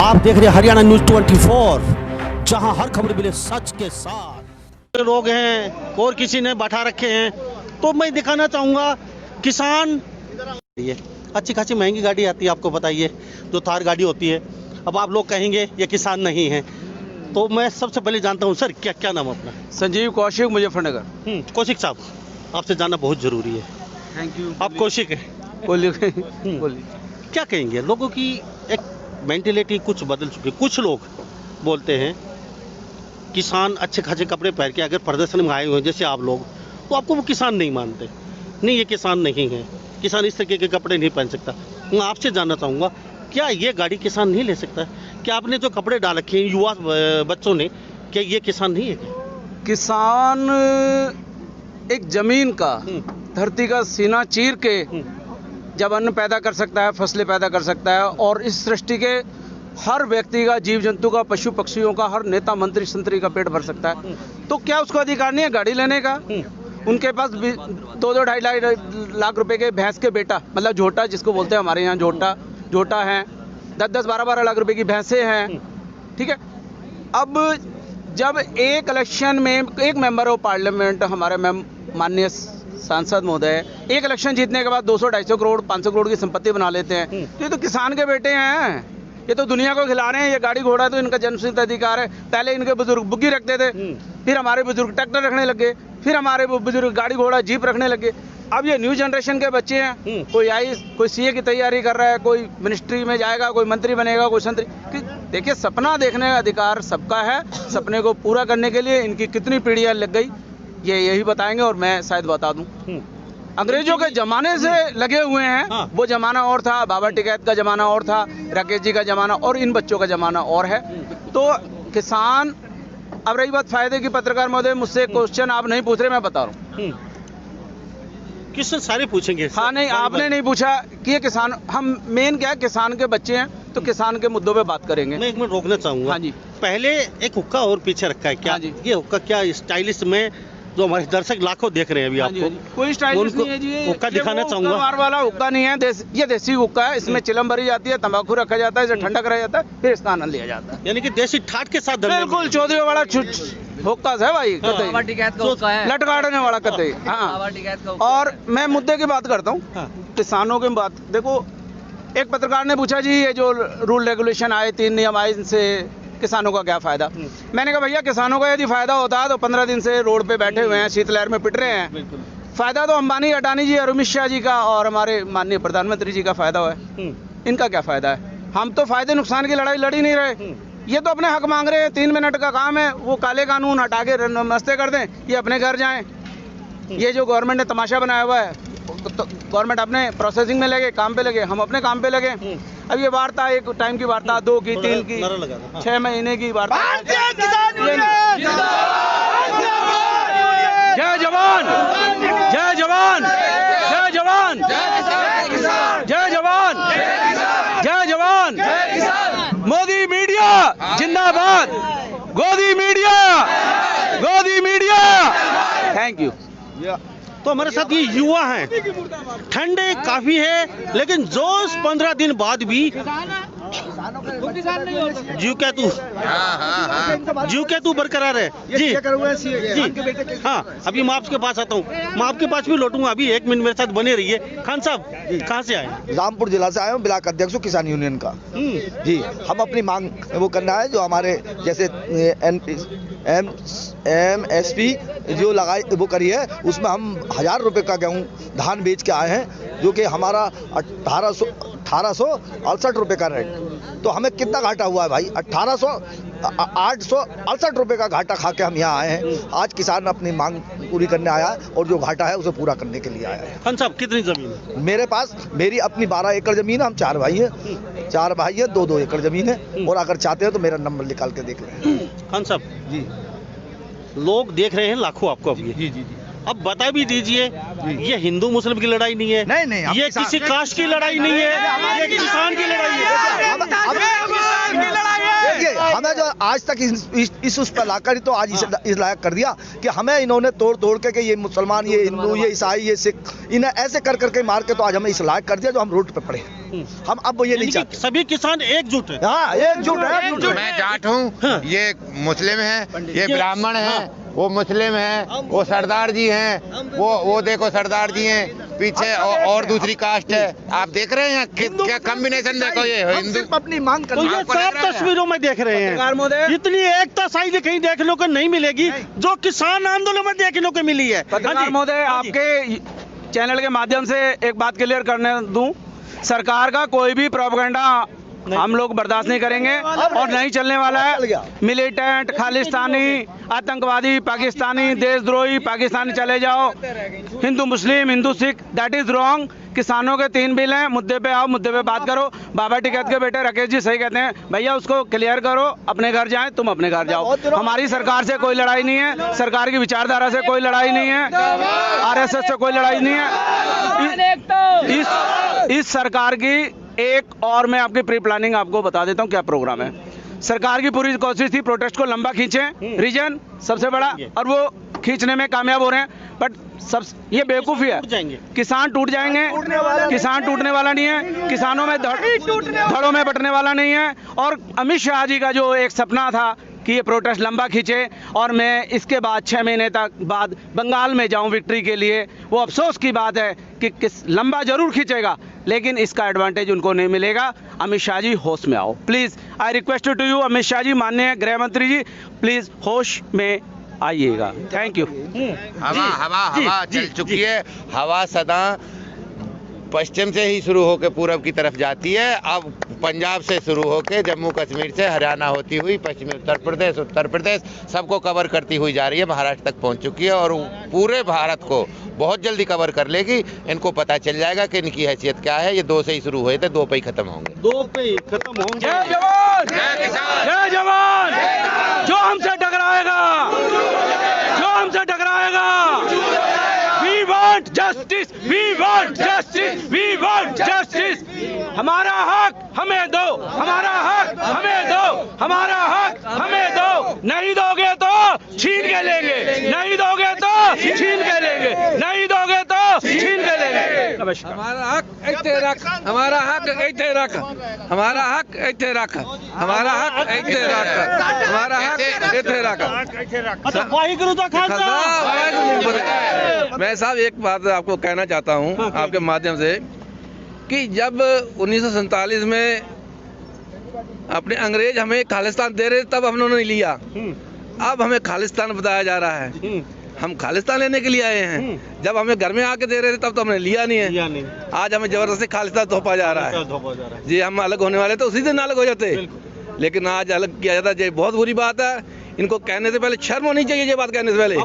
आप देख रहे हैं हरियाणा न्यूज 24, जहां हर खबर मिले सच के साथ। लोग हैं और किसी ने बैठा रखे हैं, तो मैं दिखाना चाहूँगा किसान। ये अच्छी खासी महंगी गाड़ी आती है, आपको बताइए, जो थार गाड़ी होती है। अब आप लोग कहेंगे ये किसान नहीं है, तो मैं सबसे पहले जानता हूँ सर, क्या क्या नाम अपना? संजीव कौशिक, मुजफ्फरनगर। कौशिक साहब, आपसे जानना बहुत ज़रूरी है। Thank you. आप कौशिक हैं? बोलिए। क्या कहेंगे, लोगों की एक मेंटेलिटी कुछ बदल चुकी है। कुछ लोग बोलते हैं किसान अच्छे खासे कपड़े पहन के अगर प्रदर्शन में आए हुए हैं जैसे आप लोग, तो आपको वो किसान नहीं मानते। नहीं, ये किसान नहीं है, किसान इस तरीके के कपड़े नहीं पहन सकता। मैं आपसे जानना चाहूँगा, क्या ये गाड़ी किसान नहीं ले सकता? क्या आपने जो कपड़े डाल रखे हैं युवा बच्चों ने, क्या ये किसान नहीं है क्या? किसान एक जमीन का, धरती का सीना चीर के जब अन्न पैदा कर सकता है, फसलें पैदा कर सकता है, और इस सृष्टि के हर व्यक्ति का, जीव जंतु का, पशु पक्षियों का, हर नेता मंत्री संतरी का पेट भर सकता है, तो क्या उसको अधिकार नहीं है गाड़ी लेने का? उनके पास 2-2.5 लाख रुपए के भैंस के बेटा, मतलब झोटा जिसको बोलते हैं हमारे यहाँ, झोटा है, 10-10, 12-12 लाख रुपए की भैंसें हैं। ठीक है, अब जब एक इलेक्शन में एक मेंबर ऑफ पार्लियामेंट, हमारे माननीय सांसद महोदय, एक इलेक्शन जीतने के बाद 200-250 करोड़ 500 करोड़ की संपत्ति बना लेते हैं, तो ये तो किसान के बेटे हैं। ये तो दुनिया को खिला रहे हैं। ये गाड़ी घोड़ा तो इनका जन्मसिद्ध अधिकार है। पहले इनके बुजुर्ग बुग्गी रखते थे, फिर हमारे बुजुर्ग ट्रैक्टर रखने लगे, फिर हमारे बुजुर्ग गाड़ी घोड़ा जीप रखने लगे। अब ये न्यू जनरेशन के बच्चे हैं, कोई सीए की तैयारी कर रहा है, कोई मिनिस्ट्री में जाएगा, कोई मंत्री बनेगा, कोई संतरी। देखिए, सपना देखने का अधिकार सबका है। सपने को पूरा करने के लिए इनकी कितनी पीढ़ियां लग गई, ये यही बताएंगे, और मैं शायद बता दूं। अंग्रेजों के जमाने से लगे हुए हैं। वो जमाना और था, बाबा टिकैत का जमाना और था, राकेश जी का जमाना, और इन बच्चों का जमाना और है। तो किसान, अब रही बात फायदे की, पत्रकार महोदय मुझसे क्वेश्चन आप नहीं पूछ रहे, मैं बता रहा हूँ। किससे सारे पूछेंगे? हाँ, नहीं, आपने नहीं पूछा कि ये किसान, हम मेन क्या है, किसान के बच्चे हैं, तो किसान के मुद्दों पे बात करेंगे। मैं एक मिनट रोकना चाहूंगा। हाँ जी। पहले एक हुक्का और पीछे रखा है, क्या? हाँ जी। ये हुक्का क्या स्टाइलिश में, जो हमारे दर्शक लाखों देख रहे हैं अभी आपको, कोई स्टाइलिश नहीं है जी। हुक्का दिखाना चाहूंगा। मार वाला हुक्का नहीं है, ये देसी हुक्का है। इसमें चिलम भरी जाती है, तंबाकू रखा जाता है, इसे ठंडा कराया जाता है, फिर इसका आनंद लिया जाता है। यानी कि देसी ठाट के साथ बिल्कुल चौधरी वाला हुक्का है भाई, लटकाटने वाला कतई। हाँ, और मैं मुद्दे की बात करता हूँ, किसानों की बात। देखो, एक पत्रकार ने पूछा जी, ये जो रूल रेगुलेशन आए, 3 नियम आए, इनसे किसानों का क्या फायदा? मैंने कहा भैया, किसानों का यदि फायदा होता है तो 15 दिन से रोड पे बैठे हुए हैं, शीतलहर में पिट रहे हैं। फायदा तो अंबानी, अडानी जी और अमित शाह जी का और हमारे माननीय प्रधानमंत्री जी का फायदा है। इनका क्या फायदा है? हम तो फायदे नुकसान की लड़ाई लड़ ही नहीं रहे। ये तो अपने हक मांग रहे हैं। 3 मिनट का काम है, वो काले कानून हटा के नमस्ते कर दें, ये अपने घर जाएं। ये जो गवर्नमेंट ने तमाशा बनाया हुआ है, तो गवर्नमेंट अपने प्रोसेसिंग में लगे, काम पे लगे, हम अपने काम पे लगे। अब ये वार्ता, एक टाइम की वार्ता, 2 की, 3 की, 6 महीने की वार्ता। जय जवान, जय जवान, जय जवान, जय जवान, जय जवान। मोदी मीडिया जिंदाबाद, गोदी मीडिया, गोदी मीडिया। Thank you. तो हमारे साथ ये युवा हैं, ठंडे काफी है, लेकिन जोश 15 दिन बाद भी जीव क्या तू बरकरार है जी। जी हाँ, अभी मैं आपके पास आता हूँ, मैं आपके पास भी लौटूंगा। अभी 1 मिनट मेरे साथ बने रहिए। खान साहब, कहाँ से आए? रामपुर जिला से आए हूँ, ब्लॉक अध्यक्ष हूँ किसान यूनियन का। जी, हम अपनी मांग वो करना है, जो हमारे जैसे MSP जो लगाई वो करी है, उसमें हम 1000 रुपये का गेहूँ धान बेच के आए हैं, जो कि हमारा 1868 रुपये का रेट। तो हमें कितना घाटा हुआ है भाई? 868 रुपये का घाटा खा के हम यहाँ आए हैं। आज किसान अपनी मांग पूरी करने आया है, और जो घाटा है उसे पूरा करने के लिए आया है। खान साहब, कितनी जमीन है? मेरे पास, मेरी अपनी 12 एकड़ जमीन है। हम 4 भाई हैं, 2-2 एकड़ जमीन है। और अगर चाहते हैं तो मेरा नंबर निकाल के देख लें। खान साहब जी, लोग देख रहे हैं लाखों आपको अभी। जी जी। अब बता भी दीजिए, ये हिंदू मुस्लिम की लड़ाई नहीं है, नहीं, ये किसी कास्ट की लड़ाई नहीं है, ये किसान की लड़ाई है। देखिए, हमें जो आज तक इस उस पर लाकर ही तो आज इस लायक कर दिया कि हमें इन्होंने तोड़ के ये मुसलमान, ये हिंदू, ये ईसाई, ये सिख, इन्हें ऐसे कर करके मार के तो आज हमें इस लायक कर दिया जो हम रोड पे पड़े। हम अब ये नहीं चाहते। सभी किसान एकजुट है। हाँ, एकजुट है। मैं जाट हूँ, ये मुस्लिम है, ये ब्राह्मण है, वो मुस्लिम है, वो सरदार जी हैं, वो देखो सरदार जी हैं पीछे, और दूसरी कास्ट है। आप देख रहे हैं क्या कॉम्बिनेशन, देखो ये हिंदू अपनी मांग कर तो ये सब तस्वीरों में देख रहे हैं। इतनी एकता शायद कहीं देखने को नहीं मिलेगी जो किसान आंदोलन में देखने को मिली है। पत्रकार महोदय, आपके चैनल के माध्यम से एक बात क्लियर करने दूं, सरकार का कोई भी प्रोपेगेंडा हम लोग बर्दाश्त नहीं करेंगे और नहीं चलने वाला है। मिलिटेंट, खालिस्तानी, आतंकवादी, पाकिस्तानी, देशद्रोही, पाकिस्तानी चले जाओ, Hindu Muslim, Hindu Sikh, that is wrong. किसानों के 3 बिल हैं, मुद्दे पे आओ, मुद्दे पे बात करो। बाबा टिकैत के बेटे राकेश जी सही कहते हैं, भैया उसको क्लियर करो, अपने घर जाएं, तुम अपने घर जाओ। हमारी सरकार से कोई लड़ाई नहीं है, सरकार की विचारधारा से कोई लड़ाई नहीं है, आरएसएस से कोई लड़ाई नहीं है। इस सरकार की एक और मैं आपकी प्री प्लानिंग आपको बता देता हूँ क्या प्रोग्राम है। सरकार की पूरी कोशिश थी प्रोटेस्ट को लंबा खींचे, रीजन सबसे बड़ा, और वो खींचने में कामयाब हो रहे हैं। बट सब ये बेवकूफ़ी है, किसान टूट जाएंगे, किसान टूटने वाला नहीं है, किसानों में धड़ों में बंटने वाला नहीं है। और अमित शाह जी का जो एक सपना था कि ये प्रोटेस्ट लंबा खींचे और मैं इसके बाद 6 महीने तक बाद बंगाल में जाऊं विक्ट्री के लिए, वो अफसोस की बात है कि किस लंबा जरूर खींचेगा लेकिन इसका एडवांटेज उनको नहीं मिलेगा। अमित शाह जी होश में आओ please, I request to you Amit Shah ji, माननीय गृह मंत्री जी, प्लीज़ होश में आइएगा। Thank you. हवा चल चुकी है। हवा सदा पश्चिम से ही शुरू होकर पूरब की तरफ जाती है। अब पंजाब से शुरू होकर जम्मू कश्मीर से हरियाणा होती हुई पश्चिमी उत्तर प्रदेश सबको कवर करती हुई जा रही है, महाराष्ट्र तक पहुंच चुकी है और पूरे भारत को बहुत जल्दी कवर कर लेगी। इनको पता चल जाएगा कि इनकी हैसियत क्या है। ये 2 से ही शुरू हुए थे, 2 पे ही खत्म होंगे। 2 पे ही खत्म होंगे। जय जवान, जय जवान। जो हमसे टकराएगा, जो हमसे टकराएगा, we want justice, we want justice, we want justice. हमारा हक हमें दो, हमारा हक हमें दो, हमारा हक हमें दो। नहीं दोगे तो छीन के लेंगे, नहीं दोगे तो छीन के लेंगे, नहीं दोगे तो छीन के लेंगे। नमस्कार। हमारा हक ऐसे रख, हमारा हक ऐसे रख, हमारा हक ऐसे रख, हमारा हक ऐसे रख, हमारा हक ऐसे रख। वाहिगुरु का खालसा। मैं साहब एक बात आपको कहना चाहता हूँ आपके माध्यम से कि जब 1947 में अपने अंग्रेज हमें खालिस्तान दे रहे तब हम लोगों ने लिया, अब हमें खालिस्तान बताया जा रहा है। हम खालिस्तान लेने के लिए आए हैं। जब हमें घर में आके दे रहे थे तब तो हमने लिया नहीं है। आज हमें जबरदस्ती खालिस्तान थोपा जा रहा है। जी हम अलग होने वाले तो उसी दिन अलग हो जाते, लेकिन आज अलग किया जाता है। ये बहुत बुरी बात है। इनको कहने से पहले शर्म होनी चाहिए। ये बात कहने से पहले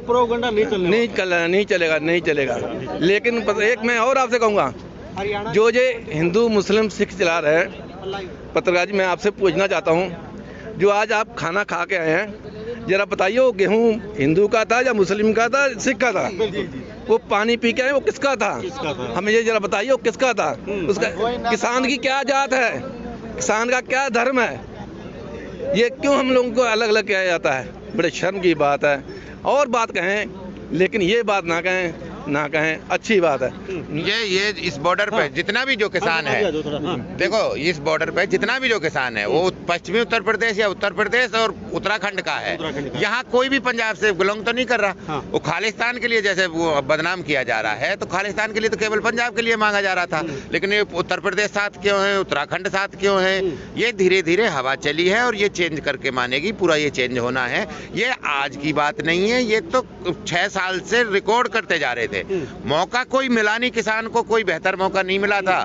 नहीं चलेगा। लेकिन एक मैं और आपसे कहूँगा, जो ये हिंदू मुस्लिम सिख चला रहे हैं, पत्रकार जी मैं आपसे पूछना चाहता हूँ, जो आज आप खाना खा के आए हैं, जरा बताइए वो गेहूँ हिंदू का था या मुस्लिम का था, सिख का था? वो पानी पी के आए वो किसका था? हमें ये जरा बताइए वो किसका था? उसका किसान की क्या जात है, किसान का क्या धर्म है? ये क्यों हम लोगों को अलग अलग किया जाता है? बड़े शर्म की बात है। और बात कहें लेकिन ये बात ना कहें अच्छी बात है। ये इस बॉर्डर पे जितना भी जो किसान है, देखो इस बॉर्डर पे जितना भी जो किसान है वो पश्चिमी उत्तर प्रदेश या उत्तर प्रदेश और उत्तराखंड का है। यहाँ कोई भी पंजाब से बिलोंग तो नहीं कर रहा। वो खालिस्तान के लिए जैसे वो बदनाम किया जा रहा है, तो खालिस्तान के लिए तो केवल पंजाब के लिए मांगा जा रहा था, लेकिन ये उत्तर प्रदेश साथ क्यों है, उत्तराखंड साथ क्यों है? ये धीरे धीरे हवा चली है और ये चेंज करके मानेगी। पूरा ये चेंज होना है। ये आज की बात नहीं है, ये तो 6 साल से रिकॉर्ड करते जा रहे थे। मौका कोई मिला नहीं, किसान को कोई बेहतर मौका नहीं मिला था।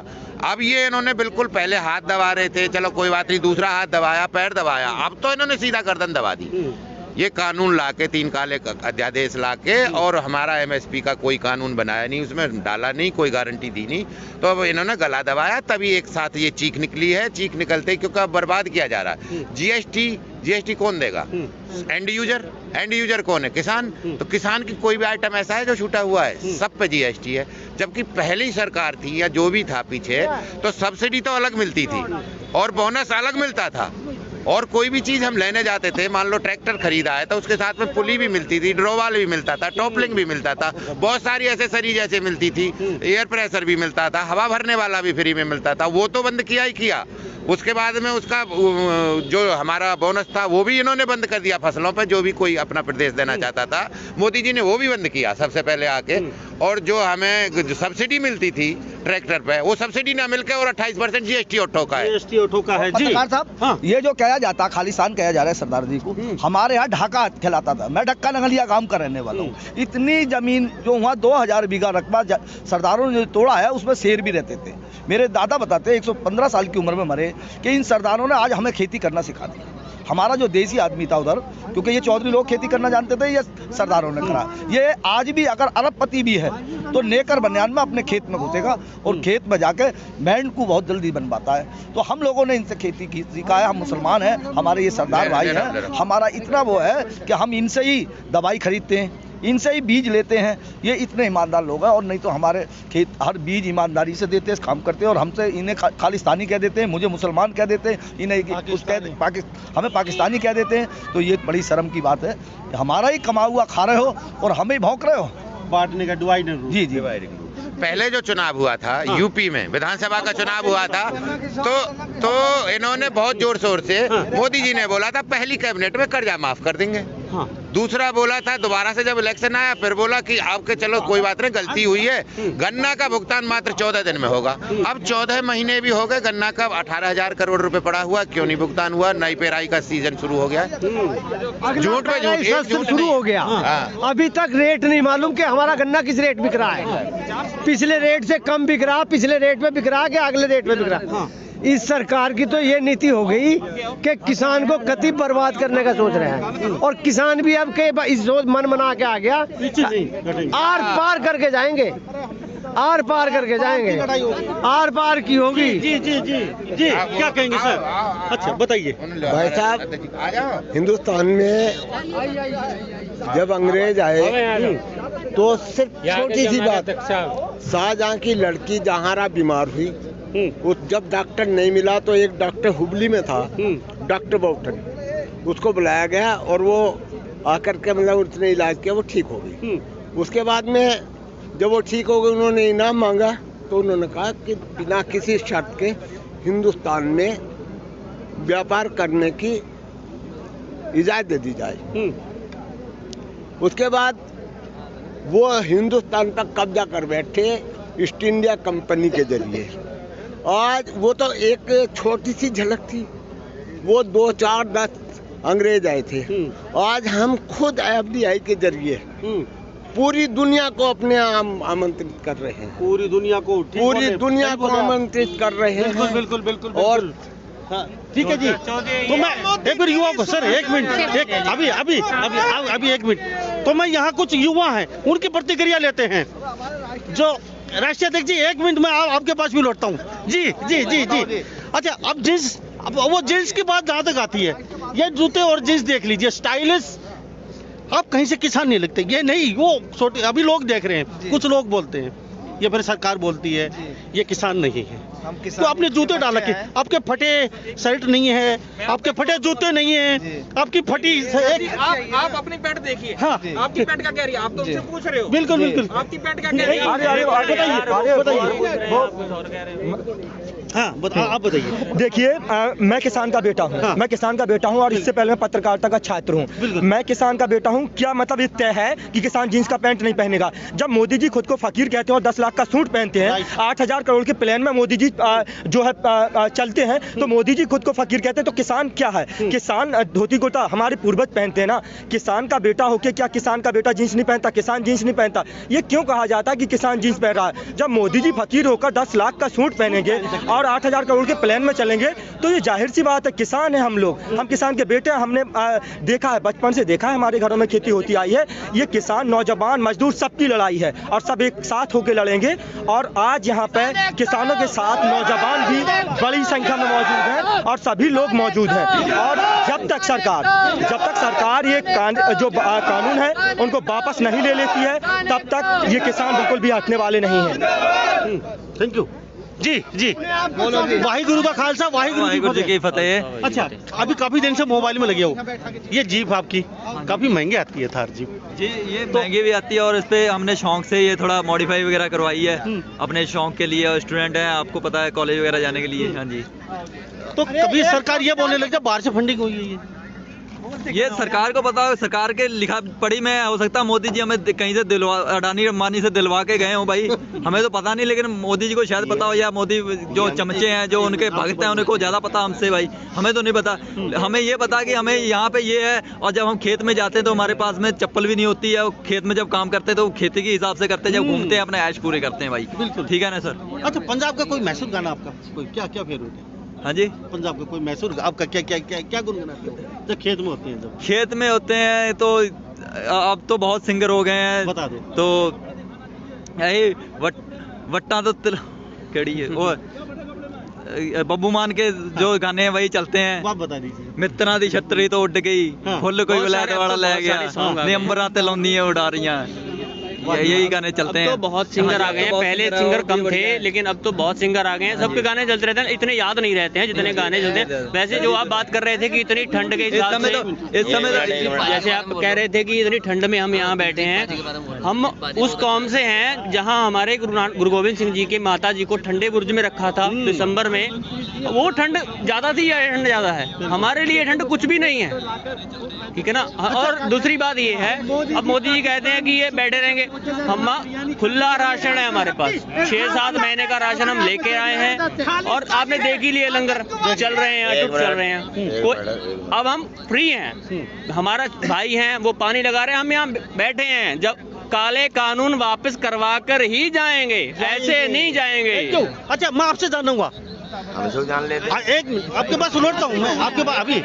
अब ये इन्होंने बिल्कुल पहले हाथ दबा रहे थे, चलो कोई बात नहीं, दूसरा हाथ दबाया, पैर दबाया, अब तो इन्होंने सीधा गर्दन दबा दी। ये कानून लाके 3 काले अध्यादेश लाके, और हमारा एमएसपी का कोई कानून बनाया नहीं, उसमें डाला नहीं, कोई गारंटी दी नहीं, तो अब इन्होंने गला दबाया, तभी एक साथ ये चीख निकली है। चीख निकलते क्योंकि अब बर्बाद किया जा रहा है। जीएसटी कौन देगा? एंड यूजर कौन है? किसान। तो किसान की कोई भी आइटम ऐसा है जो छूटा हुआ है? सब पे जीएसटी है। जबकि पहली सरकार थी या जो भी था पीछे, तो सब्सिडी तो अलग मिलती थी और बोनस अलग मिलता था। और कोई भी चीज हम लेने जाते थे, मान लो ट्रैक्टर खरीदा है तो उसके साथ में पुली भी मिलती थी, ड्रोवाल भी मिलता था, टॉपलिंग भी मिलता था, बहुत सारी एसेसरी जैसे मिलती थी, एयर प्रेशर भी मिलता था, हवा भरने वाला भी फ्री में मिलता था। वो तो बंद किया ही किया। उसके बाद में उसका जो हमारा बोनस था वो भी इन्होंने बंद कर दिया फसलों पे, जो भी कोई अपना प्रदेश देना चाहता था मोदी जी ने वो भी बंद किया सबसे पहले आके। और जो हमें जो सब्सिडी मिलती थी ट्रैक्टर पे, वो सब्सिडी ना मिलकर और 28% जीएसटी ठोका है। जीएसटी ठोका है जी। पत्रकार साहब, हाँ। ये जो कहा जाता खालिस्तान कहा जा रहा है सरदार जी को, हमारे यहाँ ढाका खिलाता था। मैं ढक्का नगलिया गांव का रहने वाला हूँ। इतनी जमीन जो वहाँ 2000 बीघा रकबा सरदारों ने तोड़ा है, उसमें शेर भी रहते थे। मेरे दादा बताते 115 साल की उम्र में मरे कि इन सरदारों ने आज हमें खेती करना सिखा दिया। हमारा जो देसी आदमी था उधर, क्योंकि ये चौधरी लोग खेती करना जानते थे, ये सरदारों ने करा। ये आज भी अगर अरबपति भी है तो नेकर बनियान में अपने खेत में घुसेगा और खेत में जाके बैंड को बहुत जल्दी बनवाता है। तो हम लोगों ने इनसे खेती की सीखा है। हम मुसलमान हैं, हमारे ये सरदार भाई हैं। हमारा इतना वो है कि हम इनसे ही दवाई खरीदते हैं, इनसे ही बीज लेते हैं। ये इतने ईमानदार लोग हैं। और नहीं तो हमारे खेत हर बीज ईमानदारी से देते हैं, काम करते हैं। और हमसे इन्हें खालिस्तानी कह देते हैं, मुझे मुसलमान कह देते हैं, इन्हें हमें पाकिस्तानी कह देते हैं। तो ये बड़ी शर्म की बात है। हमारा ही कमा हुआ खा रहे हो और हमें ही भौंक रहे हो। बांटने का डिवाइडर। जी जी। पहले जो चुनाव हुआ था यूपी में, विधानसभा का चुनाव हुआ था, तो इन्होंने बहुत जोर शोर से मोदी जी ने बोला था पहली कैबिनेट में कर्जा माफ कर देंगे। हाँ। दूसरा बोला था, दोबारा से जब इलेक्शन आया फिर बोला कि आपके चलो कोई बात नहीं, गलती हुई है, गन्ना का भुगतान मात्र 14 दिन में होगा। अब 14 महीने भी हो गए, गन्ना का 18,000 करोड़ रुपए पड़ा हुआ, क्यों नहीं भुगतान हुआ? नई पेराई का सीजन शुरू हो गया। झूठ पे झूठ शुरू हो गया। हाँ। अभी तक रेट नहीं मालूम कि हमारा गन्ना किस रेट बिक रहा है। पिछले रेट से कम बिक रहा, पिछले रेट पे बिक रहा कि अगले रेट पे बिक रहा। इस सरकार की तो ये नीति हो गई कि किसान को कति बर्बाद करने का सोच रहे हैं। और किसान भी अब के इस रोज मन बना के आ गया, आर पार करके जाएंगे, आर पार करके जाएंगे, आर पार की होगी। जी जी जी जी, क्या कहेंगे सर? अच्छा बताइए। भाई साहब, हिंदुस्तान में जब अंग्रेज आए तो सिर्फ छोटी सी बात, शाहजहां की लड़की जहांरा बीमार हुई, जब डॉक्टर नहीं मिला तो एक डॉक्टर हुबली में था, डॉक्टर बौटन, उसको बुलाया गया और वो आकर के मतलब उसने इलाज किया, वो ठीक हो गई। उसके बाद में जब वो ठीक हो गई, उन्होंने इनाम मांगा तो उन्होंने कहा कि बिना किसी शर्त के हिंदुस्तान में व्यापार करने की इजाज़त दे दी जाए। उसके बाद वो हिंदुस्तान पर कब्जा कर बैठे ईस्ट इंडिया कंपनी के जरिए। आज वो तो एक छोटी सी झलक थी, वो 2, 4, 10 अंग्रेज आए थे। आज हम खुद एफडीआई के जरिए पूरी दुनिया को अपने आमंत्रित कर रहे हैं। पूरी दुनिया को आमंत्रित कर रहे हैं। बिल्कुल बिल्कुल बिल्कुल। और ठीक है जी। तो मैं एक मिनट युवा को, सर एक मिनट, अभी एक मिनट। तो मैं यहाँ कुछ युवा हैं, उनकी प्रतिक्रिया लेते हैं। जो राष्ट्रीय अध्यक्ष जी, एक मिनट में आपके पास भी लौटता हूँ। जी जी जी जी। अच्छा, अब वो जींस की बात जहाँ तक आती है, ये जूते और जींस देख लीजिए, स्टाइलिश। आप कहीं से किसान नहीं लगते, ये नहीं, वो छोटे अभी लोग देख रहे हैं, कुछ लोग बोलते हैं, ये फिर सरकार बोलती है ये किसान नहीं है। तो आपने जूते डाल रखे, आपके फटे शर्ट नहीं है, आपके फटे जूते नहीं है, आपकी फटी आप अपनी पैंट देखिए। हाँ। आपकी पैंट क्या कह रही है? आप तो मुझसे पूछ रहे हो। बिल्कुल बिल्कुल। आपकी पैंट क्या कह रही है? हाँ आप बताइए। देखिए, मैं किसान का बेटा हूँ। हाँ। मैं किसान का बेटा हूँ और इससे पहले मैं पत्रकारिता का छात्र हूँ। मैं किसान का बेटा हूँ। क्या मतलब ये तय है कि किसान जींस का पैंट नहीं पहनेगा? जब मोदी जी खुद को फकीर कहते हैं और 10 लाख का सूट पहनते हैं, 8,000 करोड़ के प्लान में मोदी जी जो है चलते हैं, तो मोदी जी खुद को फकीर कहते हैं, तो किसान क्या है? किसान धोती कुर्ता हमारे पूर्वज पहनते हैं ना। किसान का बेटा होके क्या किसान का बेटा जींस नहीं पहनता? किसान जींस नहीं पहनता। ये क्यों कहा जाता है कि किसान जींस पहन रहा है? जब मोदी जी फकीर होकर 10 लाख का सूट पहनेंगे और 8,000 करोड़ के प्लान में चलेंगे, तो ये जाहिर सी बात है, किसान है हम लोग, हम किसान के बेटे हैं। हमने देखा है, बचपन से देखा है, हमारे घरों में खेती होती आई है। ये किसान, नौजवान, मजदूर सबकी लड़ाई है और सब एक साथ होकर लड़ेंगे। और आज यहाँ पे किसानों के साथ नौजवान भी बड़ी संख्या में मौजूद हैं और सभी लोग मौजूद हैं। और जब तक सरकार ये जो कानून है उनको वापस नहीं ले लेती है, तब तक ये किसान बिल्कुल भी हटने वाले नहीं हैं। Thank you. जी जी वाहिगुरु का खालसा वाहिगुरु जी की फतेह। अच्छा, अभी काफी दिन से मोबाइल में लगे हो, ये जीप आपकी काफी महंगी आती है थार जीप जी, ये महंगी भी आती है और इस पे हमने शौक से ये थोड़ा मॉडिफाई वगैरह करवाई है अपने शौक के लिए। स्टूडेंट हैं, आपको पता है, कॉलेज वगैरह जाने के लिए। हाँ जी। तो कभी सरकार ये बोलने लग जाए बाहर से फंडिंग हुई है, ये सरकार को पता है, सरकार के लिखा पढ़ी में हो सकता है मोदी जी हमें कहीं से दिलवा, अडानी अंबानी से दिलवा के गए हो भाई, हमें तो पता नहीं, लेकिन मोदी जी को शायद पता हो, या मोदी जो चमचे हैं, जो उनके भक्त हैं, उनको ज़्यादा पता हमसे भाई, हमें तो नहीं पता। हमें ये पता कि हमें यहाँ पे ये है, और जब हम खेत में जाते हैं तो हमारे पास में चप्पल भी नहीं होती है, खेत में जब काम करते हैं तो खेती के हिसाब से करते हैं, जब घूमते हैं अपने ऐश पूरे करते हैं भाई। बिल्कुल ठीक है ना सर। अच्छा, पंजाब का कोई मैसूर गाना आपका कोई क्या क्या फेवरेट है? हाँ जी, पंजाब का कोई मैसूर आपका क्या क्या क्या क्या गुनगुनाते हो जब खेत में होते हैं? जब खेत में होते हैं तो अब तो बहुत सिंगर हो गए हैं, बता दो। तो यही वट्टा तो केड़ी है वो बब्बू मान के जो गाने हैं वही चलते हैं। आप बता दीजिए। मित्रा दी छतरी तो उड़ गई, फुल कोई विलायत वाला ले गया, अंबरां ते लौंदियां उड़ा रहियां, यही गाने चलते हैं। अब तो बहुत सिंगर आ गए हैं, पहले सिंगर कम थे लेकिन अब तो बहुत सिंगर आ गए हैं, सबके गाने चलते रहते हैं, इतने याद नहीं रहते हैं जितने गाने चलते हैं। वैसे जो आप बात कर रहे थे कि इतनी ठंड के हिसाब से, इस समय जैसे आप कह रहे थे कि इतनी ठंड में हम यहाँ बैठे हैं, हम उस कौम से हैं जहाँ हमारे गुरु गोविंद सिंह जी के माता जी को ठंडे बुर्ज में रखा था दिसंबर में। वो ठंड ज्यादा थी या ठंड ज्यादा है? हमारे लिए ठंड कुछ भी नहीं है, ठीक है ना। और दूसरी बात ये है, अब मोदी जी कहते हैं कि ये बैठे रहेंगे, हम खुला राशन है हमारे पास, 6-7 महीने का राशन हम लेके आए हैं, और आपने देख ही लिए लंगर चल रहे हैं, अटूट चल रहे हैं। अब हम फ्री हैं, हमारा भाई हैं वो पानी लगा रहे हैं, हम यहाँ बैठे हैं, जब काले कानून वापस करवा कर ही जाएंगे, वैसे नहीं जाएंगे। अच्छा, मैं आपसे जानूंगा, हम जान लेते। एक मिनट आपके पास लौटता हूँ मैं, आपके पास अभी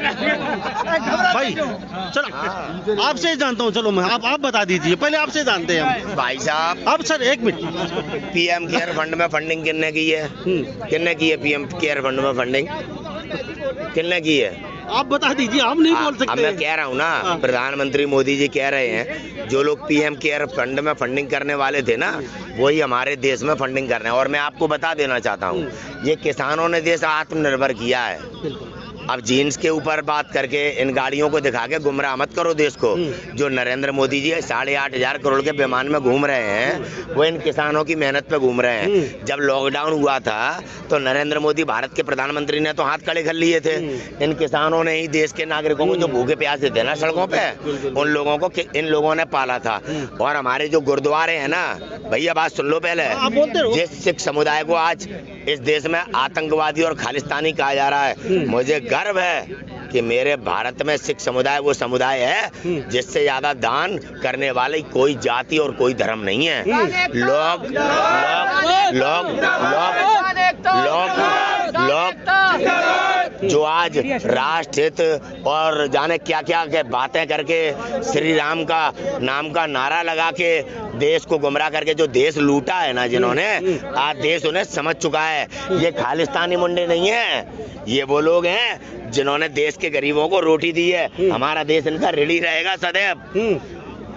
भाई चलो आपसे ही जानता हूँ, चलो मैं आप बता दीजिए, पहले आपसे जानते हैं हम। भाई साहब, अब सर एक मिनट, पीएम केयर फंड में फंडिंग किसने की है? किसने की है पीएम केयर फंड में फंडिंग? किसने की है? आप बता दीजिए, हम नहीं बोल सकते। मैं कह रहा हूँ ना, प्रधानमंत्री मोदी जी कह रहे हैं जो लोग पीएम केयर फंड में फंडिंग करने वाले थे ना, वही हमारे देश में फंडिंग कर रहे हैं। और मैं आपको बता देना चाहता हूँ, ये किसानों ने देश आत्मनिर्भर किया है। अब जीन्स के ऊपर बात करके इन गाड़ियों को दिखा के गुमराह मत करो देश को। जो नरेंद्र मोदी जी 8,500 करोड़ के विमान में घूम रहे हैं, वो इन किसानों की मेहनत पे घूम रहे हैं। जब लॉकडाउन हुआ था तो नरेंद्र मोदी भारत के प्रधानमंत्री ने तो हाथ खड़े कर लिए थे। इन किसानों ने ही देश के नागरिकों को, जो भूखे प्यासे थे ना सड़कों पे, उन लोगों को इन लोगों ने पाला था। और हमारे जो गुरुद्वारे हैं ना भैया, बात सुन लो पहले, जिस सिख समुदाय को आज इस देश में आतंकवादी और खालिस्तानी कहा जा रहा है, मुझे गर्व है कि मेरे भारत में सिख समुदाय वो समुदाय है जिससे ज्यादा दान करने वाली कोई जाति और कोई धर्म नहीं है। लोग जो आज राष्ट्र हित और जाने क्या क्या के बातें करके श्री राम का नाम का नारा लगा के देश को गुमराह करके जो देश लूटा है ना जिन्होंने, आज देश उन्हें समझ चुका है। ये खालिस्तानी मुंडे नहीं है, ये वो लोग हैं जिन्होंने देश के गरीबों को रोटी दी है। हमारा देश इनका ऋणी रहेगा सदैव।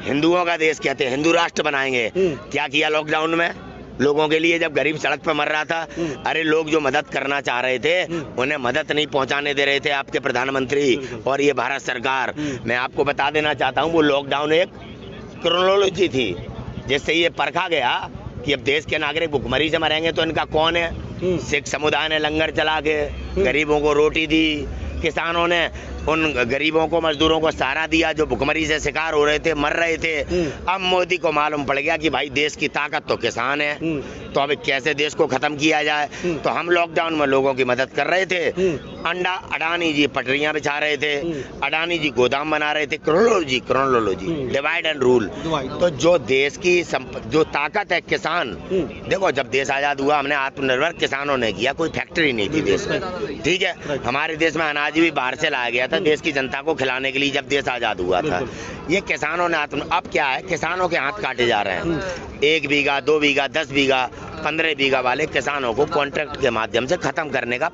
हिंदुओं का देश कहते हैं, हिंदू राष्ट्र बनाएंगे। क्या किया लॉकडाउन में लोगों के लिए, जब गरीब सड़क पर मर रहा था? अरे लोग जो मदद करना चाह रहे थे उन्हें मदद नहीं पहुंचाने दे रहे थे आपके प्रधानमंत्री और ये भारत सरकार। मैं आपको बता देना चाहता हूं, वो लॉकडाउन एक क्रोनोलॉजी थी जिससे ये परखा गया कि अब देश के नागरिक भुखमरी से मरेंगे तो इनका कौन है। सिख समुदाय ने लंगर चला के गरीबों को रोटी दी, किसानों ने उन गरीबों को, मजदूरों को सहारा दिया जो भुखमरी से शिकार हो रहे थे, मर रहे थे। अब मोदी को मालूम पड़ गया कि भाई देश की ताकत तो किसान है, तो अब कैसे देश को खत्म किया जाए। तो हम लॉकडाउन में लोगों की मदद कर रहे थे। अडानी जी पटरियां बिछा रहे थे, अडानी जी गोदाम बना रहे थे। Chronology divide and rule. तो जो देश की जो ताकत है किसान, देखो जब देश आजाद हुआ हमने आत्मनिर्भर किसानों ने किया, कोई फैक्ट्री नहीं थी देश में, ठीक है। हमारे देश में अनाज भी बाहर से लाया गया था देश की जनता को खिलाने के लिए जब देश आजाद हुआ था। ये किसानों ने अब क्या है, किसानों के हाथ काटे जा रहे हैं। 1 बीघा 2 बीघा 10 बीघा 15 बीघा वाले किसानों को कॉन्ट्रैक्ट के माध्यम से खत्म करने का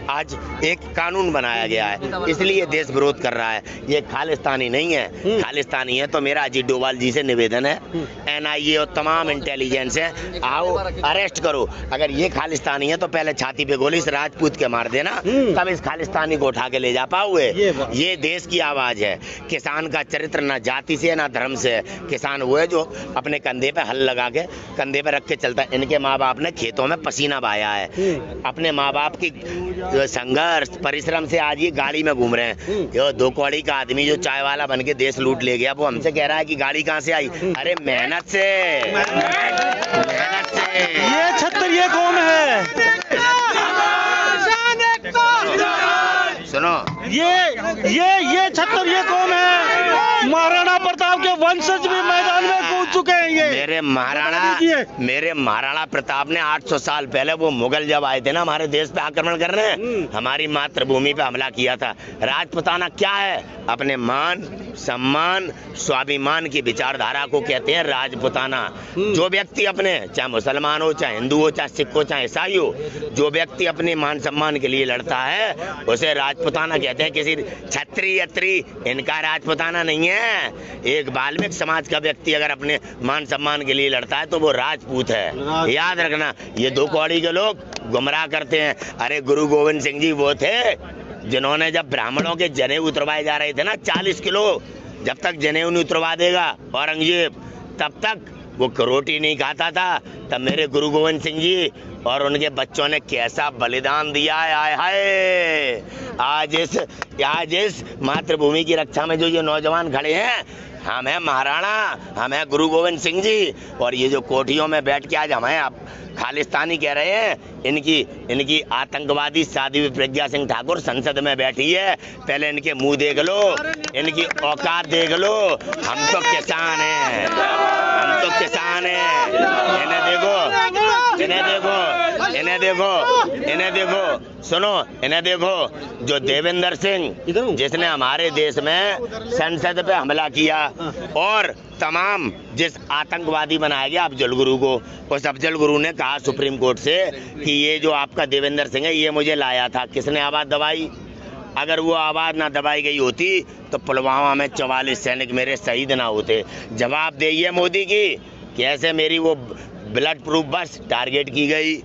आज एक कानून बनाया गया है, इसलिए देश विरोध कर रहा है। ये खालिस्तानी नहीं है, खालिस्तानी है तो मेरा अजीत डोभाल जी से निवेदन है, NIA और तमाम इंटेलिजेंस है, आओ अरेस्ट करो। अगर ये खालिस्तानी है तो पहले छाती पे गोली से राजपूत के मार देना, तब इस खालिस्तानी को उठा के ले जा पाओगे। ये देश की आवाज है। किसान का चरित्र ना जाति से ना धर्म से है। किसान वो है जो अपने कंधे पे हल लगा के कंधे पे रख के चलता है। इनके माँ बाप ने खेतों में पसीना बहाया है, अपने माँ बाप की संघर्ष परिश्रम से आज ये गाड़ी में घूम रहे हैं। ये 2 कौड़ी का आदमी जो चाय वाला बन के देश लूट ले गया, वो हमसे कह रहा है कि गाड़ी कहाँ से आई? अरे मेहनत से, मेहनत से। ये क्षत्रिय कौम है। सुनो, ये क्षत्रिय कौम है। महाराणा प्रताप के वंशज भी मैदान में कूद चुके हैं। ये मेरे महाराणा प्रताप ने 800 साल पहले, वो मुगल जब आए थे ना हमारे देश पे आक्रमण करने, हमारी मातृभूमि पे हमला किया था। राजपुताना क्या है? अपने मान सम्मान स्वाभिमान की विचारधारा को कहते हैं राजपुताना। जो व्यक्ति अपने, चाहे मुसलमान हो, चाहे हिंदू हो, चाहे सिख हो, चाहे ईसाई हो, जो व्यक्ति अपने मान सम्मान के लिए लड़ता है उसे राजपुताना कहते हैं। किसी छत्री यत्री इनका राजपुताना नहीं है। एक बाल्मीक समाज का व्यक्ति अगर अपने मान सम्मान के लिए लड़ता है तो वो राजपूत है। याद रखना, ये 2 कौड़ी के लोग गुमराह करते हैं। अरे गुरु गोविंद सिंह जी वो थे जिन्होंने जब ब्राह्मणों के जनेऊ उतरवाए जा रहे थे ना 40 किलो, जब तक जनेऊ नहीं उतरवा देगा औरंगजेब तब तक वो रोटी नहीं खाता था। तब मेरे गुरु गोविंद सिंह जी और उनके बच्चों ने कैसा बलिदान दिया है। आय हाय, आज इस मातृभूमि की रक्षा में जो ये नौजवान खड़े हैं, हम हैं महाराणा, हम हैं गुरु गोविंद सिंह जी। और ये जो कोठियों में बैठ के आज हमें आप खालिस्तानी कह रहे हैं, इनकी आतंकवादी साध्वी हुई प्रज्ञा सिंह ठाकुर संसद में बैठी है। पहले इनके मुंह देख लो, इनकी औकात देख लो। हम तो किसान हैं, हम तो किसान हैं। इन्हें देखो, इन्हें देखो, इन्हें देखो, इन्हें देखो, सुनो, इन्हें देखो। जो देवेंद्र सिंह जिसने हमारे देश में संसद पे हमला किया और तमाम जिस आतंकवादी बनाया गया अफजल गुरु को, उस अफजल गुरु ने कहा सुप्रीम कोर्ट से कि ये जो आपका देवेंद्र सिंह है ये मुझे लाया था। किसने आवाज दबाई? अगर वो आवाज ना दबाई गई होती तो पुलवामा में 44 सैनिक मेरे शहीद ना होते। जवाब देइए मोदी की, कैसे मेरी वो ब्लड प्रूफ बस टारगेट की गई,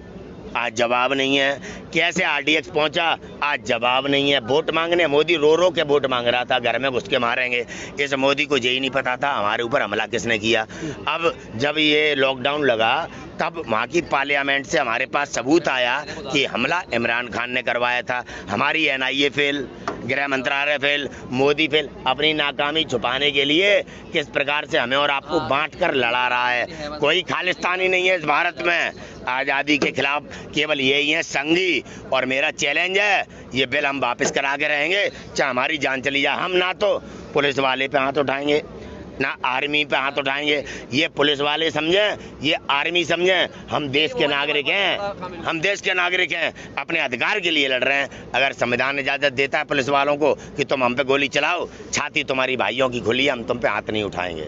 आज जवाब नहीं है। कैसे RDX पहुंचा, आज जवाब नहीं है। वोट मांगने मोदी रो रो के वोट मांग रहा था, घर में घुस के मारेंगे। इस मोदी को यही नहीं पता था हमारे ऊपर हमला किसने किया। अब जब ये लॉकडाउन लगा तब वहाँ की पार्लियामेंट से हमारे पास सबूत आया कि हमला इमरान खान ने करवाया था। हमारी NIA फेल, गृह मंत्रालय फेल, मोदी फेल। अपनी नाकामी छुपाने के लिए किस प्रकार से हमें और आपको बांट कर लड़ा रहा है। कोई खालिस्तानी नहीं है इस भारत में। आज़ादी के खिलाफ केवल यही है संघी। और मेरा चैलेंज है, ये बिल हम वापस करा के रहेंगे चाहे हमारी जान चली जाए। हम ना तो पुलिस वाले पे हाथ उठाएंगे ना आर्मी पे हाथ उठाएंगे। ये पुलिस वाले समझें, ये आर्मी समझें, हम देश के नागरिक हैं, हम देश के नागरिक हैं, अपने अधिकार के लिए लड़ रहे हैं। अगर संविधान इजाजत देता है पुलिस वालों को कि तुम हम पे गोली चलाओ, छाती तुम्हारी भाइयों की खुली है, हम तुम पे हाथ नहीं उठाएंगे।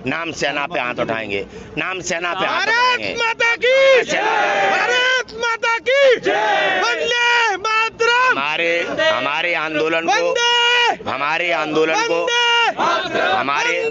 नाम सेना पे हाथ उठाएंगे, नाम सेना पे हाथ उठाएंगे। माता की जय, भारत माता की जय, वंदे मातरम। हमारे आंदोलन को हमारे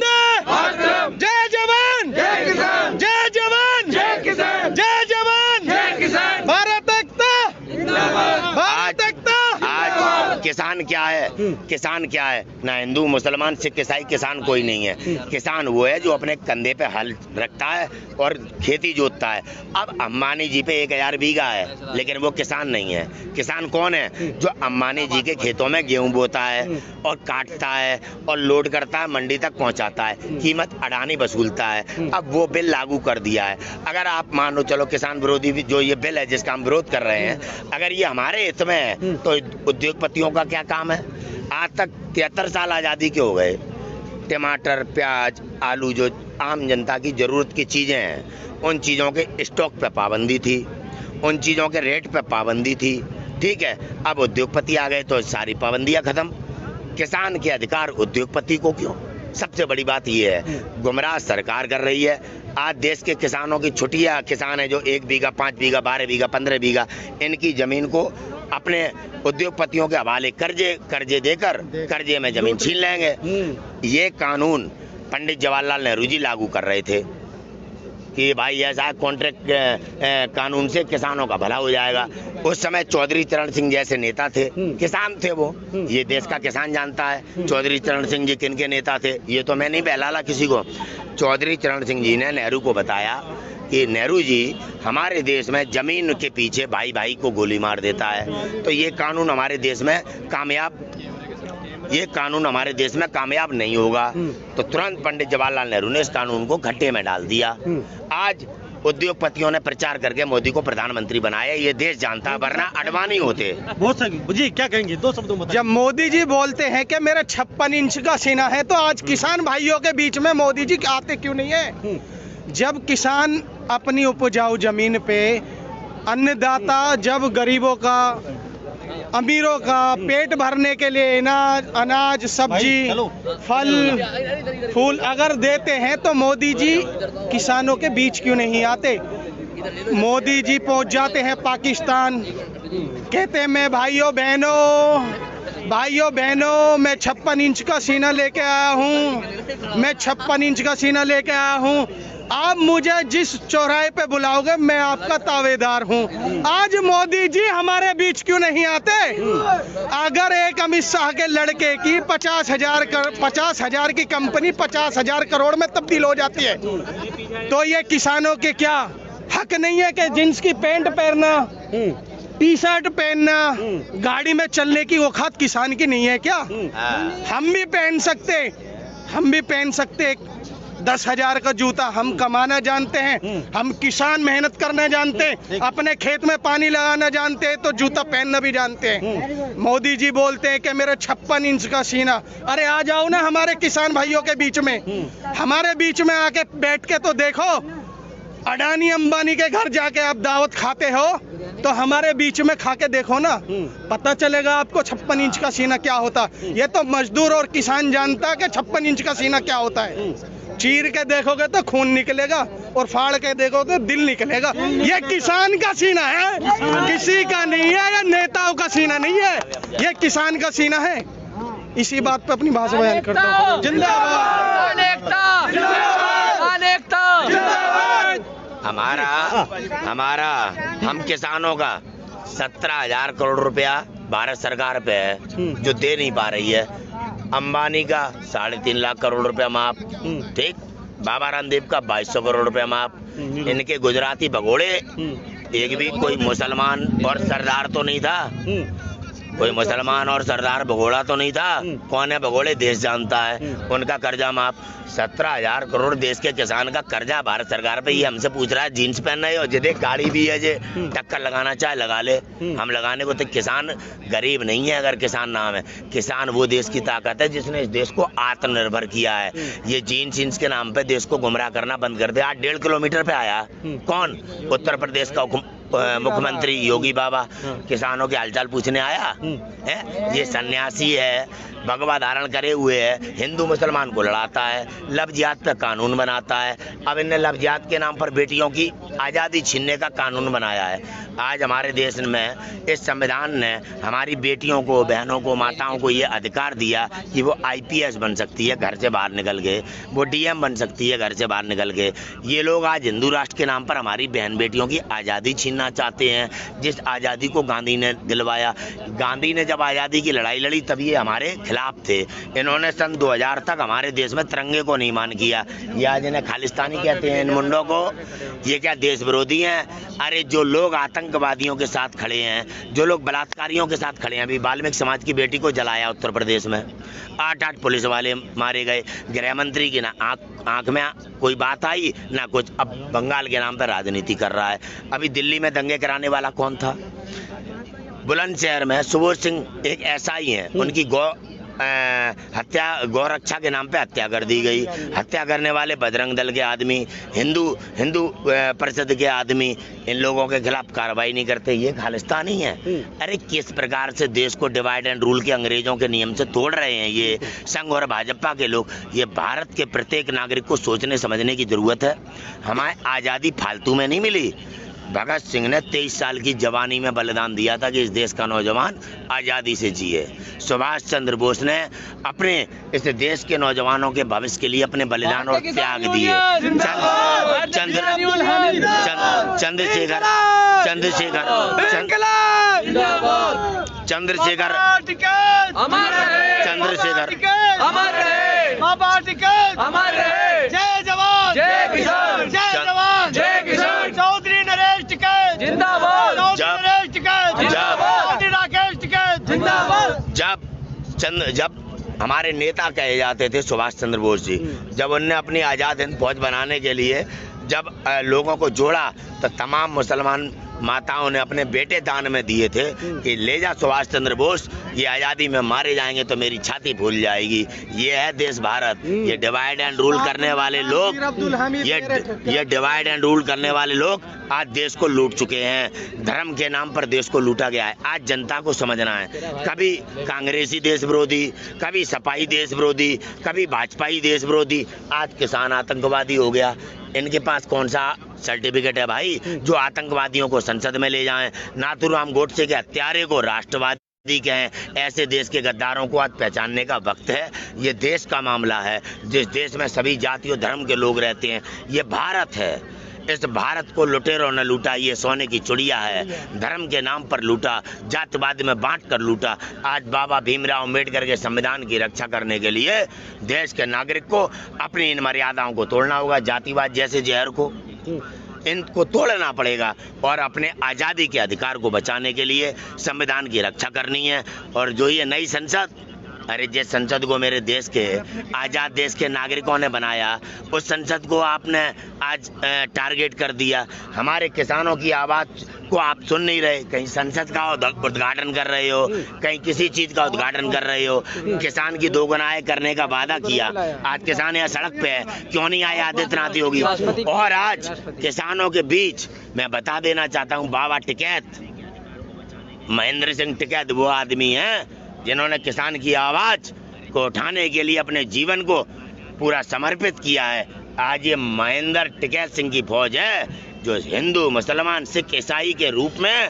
जय जवान, जय किसान, जय जवान, जय किसान, जय जवान, जय किसान। भारत एकता जिंदाबाद, भारत एकता। आज किसान क्या है? किसान क्या है? ना हिंदू मुसलमान सिख ईसाई, किसान कोई नहीं है। किसान वो है जो अपने कंधे पे हल रखता है और खेती जोतता है। अब अंबानी जी पे 1000 बीघा है लेकिन वो किसान नहीं है। किसान कौन है? जो अंबानी जी के खेतों में गेहूं बोता है और काटता है और लोड करता है, मंडी तक पहुंचाता है, कीमत अडानी वसूलता है। अब वो बिल लागू कर दिया है। अगर आप मान लो, चलो किसान विरोधी जो ये बिल है जिसका हम विरोध कर रहे हैं, अगर ये हमारे हित में है तो उद्योगपतियों का क्या काम है? आज तक 73 साल आज़ादी के हो गए। टमाटर, प्याज, आलू जो आम जनता की जरूरत की चीज़ें हैं, उन चीज़ों के स्टॉक पे पाबंदी थी, उन चीज़ों के रेट पे पाबंदी थी। ठीक है, अब उद्योगपति आ गए तो सारी पाबंदियां खत्म। किसान के अधिकार उद्योगपति को क्यों? सबसे बड़ी बात ये है, गुमराह सरकार कर रही है। आज देश के किसानों की छुट्टियां किसान है जो 1 बीघा, 5 बीघा, 12 बीघा, 15 बीघा, इनकी जमीन को अपने उद्योगपतियों के हवाले कर्जे देकर कर्जे में जमीन छीन लेंगे। ये कानून पंडित जवाहरलाल नेहरू जी लागू कर रहे थे कि भाई ऐसा कॉन्ट्रैक्ट कानून से किसानों का भला हो जाएगा। उस समय चौधरी चरण सिंह जैसे नेता थे, किसान थे वो, ये देश का किसान जानता है चौधरी चरण सिंह जी किन के नेता थे। ये तो मैं नहीं बहलाला किसी को। चौधरी चरण सिंह जी ने नेहरू को बताया कि नेहरू जी हमारे देश में जमीन के पीछे भाई भाई को गोली मार देता है, तो ये कानून हमारे देश में कामयाब नहीं होगा। तो तुरंत पंडित जवाहरलाल नेहरू ने इस कानून को खट्टे में डाल दिया। आज उद्योगपतियों ने प्रचार करके मोदी को प्रधानमंत्री बनाया। ये देश जानता है, वरना अडवाणी होते। बहुत सही जी, क्या कहेंगे 2 शब्दों में? जब मोदी जी बोलते हैं कि मेरा 56 इंच का सीना है, तो आज किसान भाइयों के बीच में मोदी जी आते क्यों नहीं है? जब किसान अपनी उपजाऊ जमीन पे, अन्नदाता जब गरीबों का, अमीरों का पेट भरने के लिए अनाज, सब्जी, फल फूल अगर देते हैं, तो मोदी जी किसानों के बीच क्यों नहीं आते? मोदी जी पहुंच जाते हैं पाकिस्तान, कहते हैं मैं भाइयों बहनों मैं 56 इंच का सीना लेके आया हूँ, मैं 56 इंच का सीना लेके आया हूँ। आप मुझे जिस चौराहे पे बुलाओगे मैं आपका तावेदार हूँ। आज मोदी जी हमारे बीच क्यों नहीं आते? अगर एक अमित शाह के लड़के की 50,000 की कंपनी 50,000 करोड़ में तब्दील हो जाती है, तो ये किसानों के क्या हक नहीं है कि जींस की पैंट पहनना, टी शर्ट पहनना, गाड़ी में चलने की औकात किसान की नहीं है क्या? हम भी पहन सकते 10,000 का जूता। हम कमाना जानते हैं, हम किसान मेहनत करना जानते हैं, अपने खेत में पानी लगाना जानते हैं, तो जूता पहनना भी जानते हैं। मोदी जी बोलते हैं कि मेरा 56 इंच का सीना। अरे आ जाओ ना हमारे किसान भाइयों के बीच में, हमारे बीच में आके बैठ के तो देखो। अडानी अंबानी के घर जाके आप दावत खाते हो, तो हमारे बीच में खा के देखो ना, पता चलेगा आपको 56 इंच का सीना क्या होता। ये तो मजदूर और किसान जानता है कि 56 इंच का सीना क्या होता है। चीर के देखोगे तो खून निकलेगा, और फाड़ के देखोगे तो दिल निकलेगा। ये किसान का सीना है, किसी का नहीं है, या नेताओं का सीना नहीं है, ये किसान का सीना है। इसी बात पे अपनी भाषा बयान करता हूँ। जिंदाबाद, हमारा हम किसानों का 17,000 करोड़ रुपया भारत सरकार पे है जो दे नहीं पा रही है। अंबानी का 3.5 लाख करोड़ रुपया माफ, ठीक। बाबा रामदेव का 2200 करोड़ रुपया माफ। इनके गुजराती भगोड़े, एक भी कोई मुसलमान और सरदार तो नहीं था, कोई मुसलमान और सरदार भगोड़ा तो नहीं था। कौन है भगोड़े, देश जानता है। उनका कर्जा माफ। 17,000 करोड़ देश के किसान का कर्जा भारत सरकार पे। ये हमसे पूछ रहा है जीन्स पहनना है और जिदे गाड़ी भी है, जे टक्कर लगाना चाहे लगा ले। हम लगाने को तो, किसान गरीब नहीं है अगर किसान नाम है। किसान वो देश की ताकत है जिसने इस देश को आत्मनिर्भर किया है। ये जीन्स के नाम पे देश को गुमराह करना बंद कर दे। आज 1.5 किलोमीटर पे आया कौन? उत्तर प्रदेश का मुख्यमंत्री योगी बाबा किसानों के हालचाल पूछने आया है। ये सन्यासी है, भगवा धारण करे हुए है, हिंदू मुसलमान को लड़ाता है, लव जिहाद पे कानून बनाता है। अब इनने लव जिहाद के नाम पर बेटियों की आज़ादी छीनने का कानून बनाया है। आज हमारे देश में इस संविधान ने हमारी बेटियों को, बहनों को, माताओं को ये अधिकार दिया कि वो IPS बन सकती है घर से बाहर निकल के, वो DM बन सकती है घर से बाहर निकल के। ये लोग आज हिंदू राष्ट्र के नाम पर हमारी बहन बेटियों की आज़ादी छीनना चाहते हैं, जिस आज़ादी को गांधी ने दिलवाया। गांधी ने जब आज़ादी की लड़ाई लड़ी तब ये हमारे खिलाफ थे। इन्होंने सन 2000 तक हमारे देश में तिरंगे को नहीं मान किया। ये आज इन्हें खालिस्तानी कहते हैं, इन मुंडों को। ये क्या देश विरोधी हैं? अरे जो लोग आतंकवादियों के साथ खड़े हैं, जो लोग बलात्कारियों के साथ खड़े हैं, अभी वाल्मीकि समाज की बेटी को जलाया उत्तर प्रदेश में, 8 पुलिस वाले मारे गए। गृह मंत्री की ना आंख में कोई बात आई ना कुछ। अब बंगाल के नाम पर राजनीति कर रहा है। अभी दिल्ली में दंगे कराने वाला कौन था? बुलंदशहर में सुबोध सिंह एक SI हैं, उनकी गौरक्षा के नाम पे हत्या कर दी गई। हत्या करने वाले बजरंग दल के आदमी, हिंदू परिषद के आदमी, इन लोगों के खिलाफ कार्रवाई नहीं करते। ये खालिस्तानी है। अरे किस प्रकार से देश को डिवाइड एंड रूल के अंग्रेजों के नियम से तोड़ रहे हैं ये संघ और भाजपा के लोग। ये भारत के प्रत्येक नागरिक को सोचने समझने की जरूरत है। हमारी आज़ादी फालतू में नहीं मिली। भगत सिंह ने 23 साल की जवानी में बलिदान दिया था कि इस देश का नौजवान आज़ादी से जिए। सुभाष चंद्र बोस ने अपने इस देश के नौजवानों के भविष्य के लिए अपने बलिदान और त्याग दिए। चंद्रशेखर जय जवान जय किसान, जय जवान जय किसान। चौधरी नरेश टिकैत जिंदाबाद, चौधरी नरेश टिकैत जिंदाबाद, चौधरी राकेश टिकैत जिंदाबाद। जब हमारे नेता कहे जाते थे सुभाष चंद्र बोस जी, जब उनने अपनी आज़ाद हिंद फौज बनाने के लिए जब लोगों को जोड़ा तो तमाम मुसलमान माताओं ने अपने बेटे दान में दिए थे कि ले जा सुभाष चंद्र बोस, ये आज़ादी में मारे जाएंगे तो मेरी छाती फूल जाएगी। ये है देश भारत। ये डिवाइड एंड रूल करने वाले लोग, ये डिवाइड एंड रूल करने वाले लोग आज देश को लूट चुके हैं। धर्म के नाम पर देश को लूटा गया है। आज जनता को समझना है, कभी कांग्रेसी देश विरोधी, कभी सपाई देश विरोधी, कभी भाजपाई देश विरोधी, आज किसान आतंकवादी हो गया। इनके पास कौन सा सर्टिफिकेट है भाई जो आतंकवादियों को संसद में ले जाएं? नाथूराम गोडसे के हत्यारे को राष्ट्रवादी कहें। ऐसे देश के गद्दारों को आज पहचानने का वक्त है। ये देश का मामला है, जिस देश में सभी जातियों धर्म के लोग रहते हैं। ये भारत है। इस भारत को लुटेरों ने लूटा। ये सोने की चिड़िया है। धर्म के नाम पर लूटा, जातिवाद में बांट कर लूटा। आज बाबा भीमराव अम्बेडकर के संविधान की रक्षा करने के लिए देश के नागरिक को अपनी इन मर्यादाओं को तोड़ना होगा। जातिवाद जैसे जहर को इनको तोड़ना पड़ेगा और अपने आज़ादी के अधिकार को बचाने के लिए संविधान की रक्षा करनी है। और जो ये नई संसद, अरे जिस संसद को मेरे देश के आज़ाद देश के नागरिकों ने बनाया, उस संसद को आपने आज टारगेट कर दिया। हमारे किसानों की आवाज़ को आप सुन नहीं रहे। कहीं संसद का उद्घाटन कर रहे हो, कहीं किसी चीज़ का उद्घाटन कर रहे हो। किसान की दोगुनाई करने का वादा किया, आज किसान यहाँ सड़क पे है। क्यों नहीं आए आदित्यनाथ योगी? और आज किसानों के बीच मैं बता देना चाहता हूँ, बाबा टिकैत, महेंद्र सिंह टिकैत वो आदमी हैं जिन्होंने किसान की आवाज को उठाने के लिए अपने जीवन को पूरा समर्पित किया है। आज ये महेंद्र टिकैत सिंह की फौज है जो हिंदू, मुसलमान, सिख, ईसाई के रूप में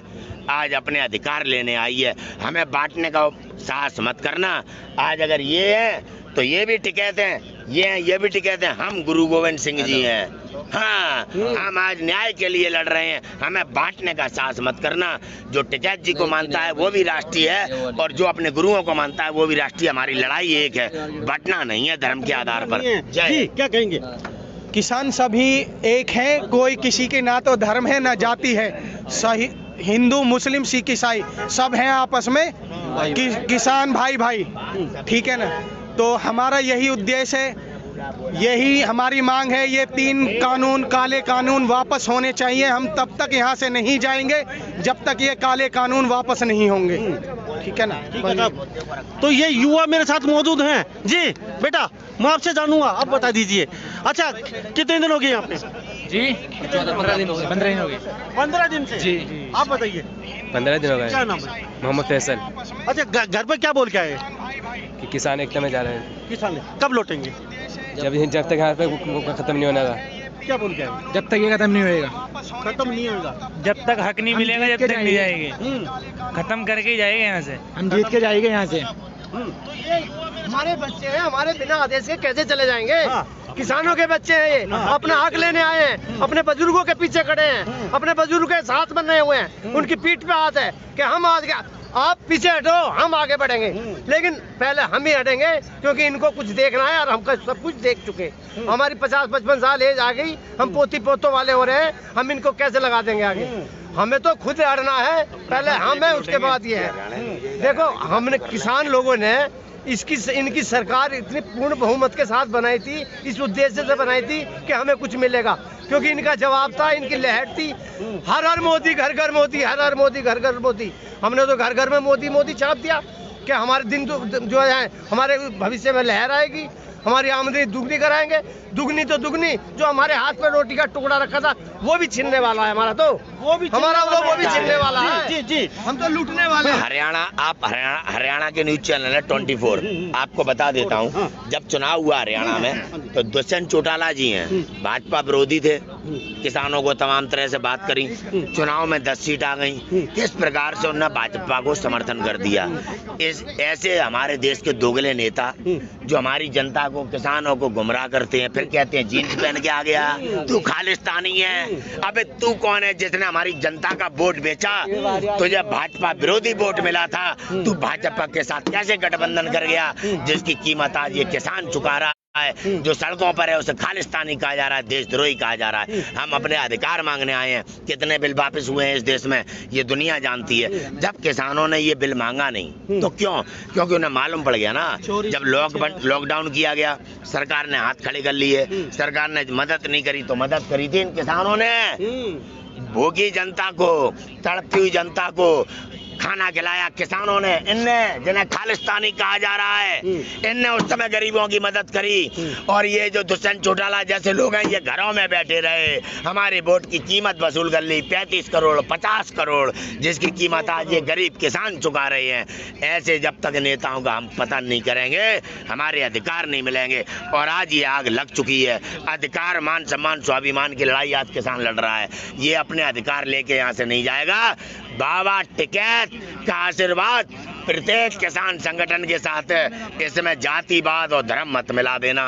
आज अपने अधिकार लेने आई है। हमें बांटने का साहस मत करना। आज अगर ये है तो ये भी टिकैत हैं, ये भी टिकैत हैं। हम गुरु गोविंद सिंह जी हैं। हाँ, हम आज न्याय के लिए लड़ रहे हैं। हमें बांटने का साहस मत करना। जो टिकैत जी को मानता है वो भी राष्ट्रीय है, और जो अपने गुरुओं को मानता है वो भी राष्ट्रीय। हमारी लड़ाई एक है, बंटना नहीं है धर्म के आधार पर। जी, क्या कहेंगे? किसान सभी एक हैं, कोई किसी के ना तो धर्म है ना जाति है। सही हिंदू, मुस्लिम, सिख, ईसाई सब हैं आपस में किसान भाई भाई, ठीक है ना। तो हमारा यही उद्देश्य है, यही हमारी मांग है। ये 3 कानून, काले कानून वापस होने चाहिए। हम तब तक यहाँ से नहीं जाएंगे जब तक ये काले कानून वापस नहीं होंगे, ठीक है ना। तो ये युवा मेरे साथ मौजूद हैं। जी बेटा, मैं आपसे जानूंगा, आप बता दीजिए। अच्छा, कितने दिन हो गए यहाँ पे? जी 15 दिन हो गए। 15 दिन हो गए। 15 दिन से? जी। आप बताइए। 15 दिन हो गए। क्या नाम है? मोहम्मद फैसल। अच्छा, घर पे क्या बोल के आए? कि किसान एकता में जा रहे हैं। किसान कब लौटेंगे? जब तक यहाँ पे खत्म नहीं होने का। क्या बोल के आए? जब तक ये खत्म नहीं होएगा। खत्म नहीं होगा जब तक हक नहीं मिलेगा, जब तक नहीं जाएंगे। खत्म करके ही जाएंगे यहाँ से। हम जीत के जाएंगे यहाँ से। तो ये हमारे बच्चे हैं, हमारे बिना आदेश के कैसे चले जाएंगे? किसानों के बच्चे हैं ये, अपना हक लेने आए हैं, अपने बुजुर्गों के पीछे खड़े हैं, अपने बुजुर्गों के साथ बने हुए हैं। उनकी पीठ पे हाथ है कि हम आज आप पीछे हटो, हम आगे बढ़ेंगे। लेकिन पहले हम ही हटेंगे, क्योंकि इनको कुछ देखना है और हम सब कुछ देख चुके। हमारी 50-55 साल एज आ गई, हम पोती पोतों वाले हो रहे हैं। हम इनको कैसे लगा देंगे आगे? हमें तो खुद हटना है, पहले हम है, उसके बाद ये है। देखो, हमने किसान लोगों ने इनकी सरकार इतनी पूर्ण बहुमत के साथ बनाई थी, इस उद्देश्य से बनाई थी कि हमें कुछ मिलेगा, क्योंकि इनका जवाब था, इनकी लहर थी, हर हर मोदी, घर घर मोदी, हर हर मोदी, घर घर मोदी। हमने तो घर घर में मोदी मोदी छाप दिया कि हमारे दिन जो है हमारे भविष्य में लहर आएगी, हमारी आमदनी दुगनी कराएंगे। दुगनी तो दुगनी, जो हमारे हाथ में रोटी का टुकड़ा रखा था वो भी छीनने वाला है हमारा, तो वो भी छीनने वाला है। जी जी, हम तो लूटने वाले हैं। हरियाणा के न्यूज चैनल है 24, आपको बता देता हूँ। जब चुनाव हुआ हरियाणा में तो दुष्यंत चौटाला जी हैं, भाजपा विरोधी थे, किसानों को तमाम तरह से बात करी, चुनाव में 10 सीट आ गई, किस प्रकार से उन्होंने भाजपा को समर्थन कर दिया। इस ऐसे हमारे देश के दोगले नेता जो हमारी जनता को, किसानों को गुमराह करते हैं, फिर कहते हैं जीन्स पहन के आ गया, तू खालिस्तानी है। अबे तू कौन है जिसने हमारी जनता का वोट बेचा? तुझे भाजपा विरोधी वोट मिला था, तू भाजपा के साथ कैसे गठबंधन कर गया, जिसकी कीमत आज ये किसान चुका रहा है। जो सड़कों पर है उसे खालिस्तानी कहा जा रहा है, देशद्रोही कहा जा रहा है। हम अपने अधिकार मांगने आए हैं। कितने बिल वापस हुए हैं इस देश में ये दुनिया जानती है। जब किसानों ने ये बिल मांगा नहीं तो क्यों? क्योंकि उन्हें मालूम पड़ गया ना, जब लॉकडाउन किया गया, सरकार ने हाथ खड़े कर लिए, सरकार ने मदद नहीं करी तो मदद करी थी इन किसानों ने। भूखी जनता को, तड़पती हुई जनता को खाना खिलाया किसानों ने। इनने जिन्हें खालिस्तानी कहा जा रहा है, इनने उस समय गरीबों की मदद करी। और ये जो दुष्यंत चौटाला जैसे लोग हैं, ये घरों में बैठे रहे, हमारे वोट की कीमत वसूल कर ली, 35 करोड़ 50 करोड़, जिसकी कीमत आज ये गरीब किसान चुका रहे हैं। ऐसे जब तक नेताओं का हम पता नहीं करेंगे, हमारे अधिकार नहीं मिलेंगे। और आज ये आग लग चुकी है। अधिकार, मान सम्मान, स्वाभिमान की लड़ाई आज किसान लड़ रहा है। ये अपने अधिकार लेके यहाँ से नहीं जाएगा। बाबा टिकैत का आशीर्वाद प्रत्येक किसान संगठन के साथ है। इसमें जातिवाद और धर्म मत मिला देना।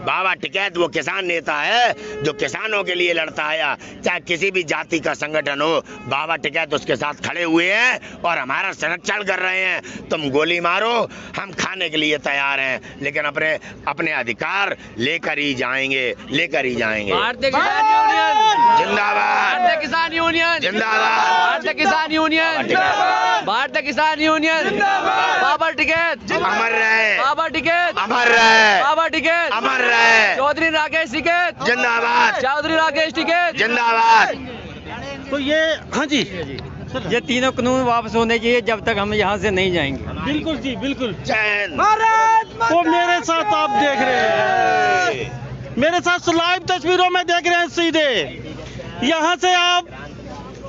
बाबा टिकैत वो किसान नेता है जो किसानों के लिए लड़ता है, चाहे किसी भी जाति का संगठन हो। बाबा टिकैत उसके साथ खड़े हुए हैं और हमारा संरक्षण कर रहे हैं। तुम गोली मारो, हम खाने के लिए तैयार हैं, लेकिन अपने अधिकार लेकर ही जाएंगे, लेकर ही जाएंगे। भारतीय किसान यूनियन जिंदाबाद, भारतीय किसान यूनियन जिंदाबाद, भारतीय किसान यूनियन, भारतीय किसान यूनियन, बाबा टिकैत अमर रहे, बाबा टिकैत अमर रहे, बाबा टिकैत अमर रहे, चौधरी राकेश टिकैत जिंदाबाद, चौधरी राकेश टिकैत जिंदाबाद। तो ये, हाँ जी, ये तीनों कानून वापस होने चाहिए जब तक हम यहाँ से नहीं जाएंगे। बिल्कुल जी, बिल्कुल। चैन तो मेरे साथ आप देख रहे हैं, मेरे साथ लाइव तस्वीरों में देख रहे हैं सीधे यहाँ से आप,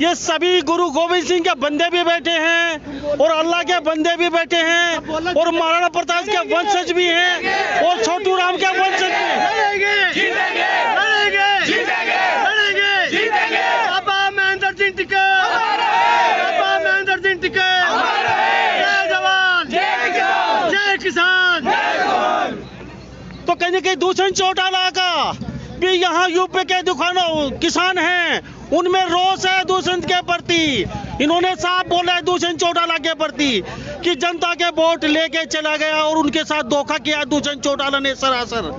ये सभी गुरु गोविंद सिंह के बंदे भी बैठे हैं और अल्लाह के बंदे भी बैठे हैं और महाराणा प्रताप के वंशज भी हैं और छोटू राम के वंशज भी। बाबा महेंद्र सिंह टिकैत, बाबा महेंद्र सिंह टिकैत, जय जवान, जय किसान। तो कहीं न कहीं दुष्यंत चौटाला का भी यहाँ यूपी के किसान हैं, उनमें रोष है दुष्यंत के प्रति। इन्होंने साफ बोला है दुष्यंत चौटाला के प्रति कि जनता के वोट लेके चला गया और उनके साथ धोखा किया दुष्यंत चौटाला ने सरासर।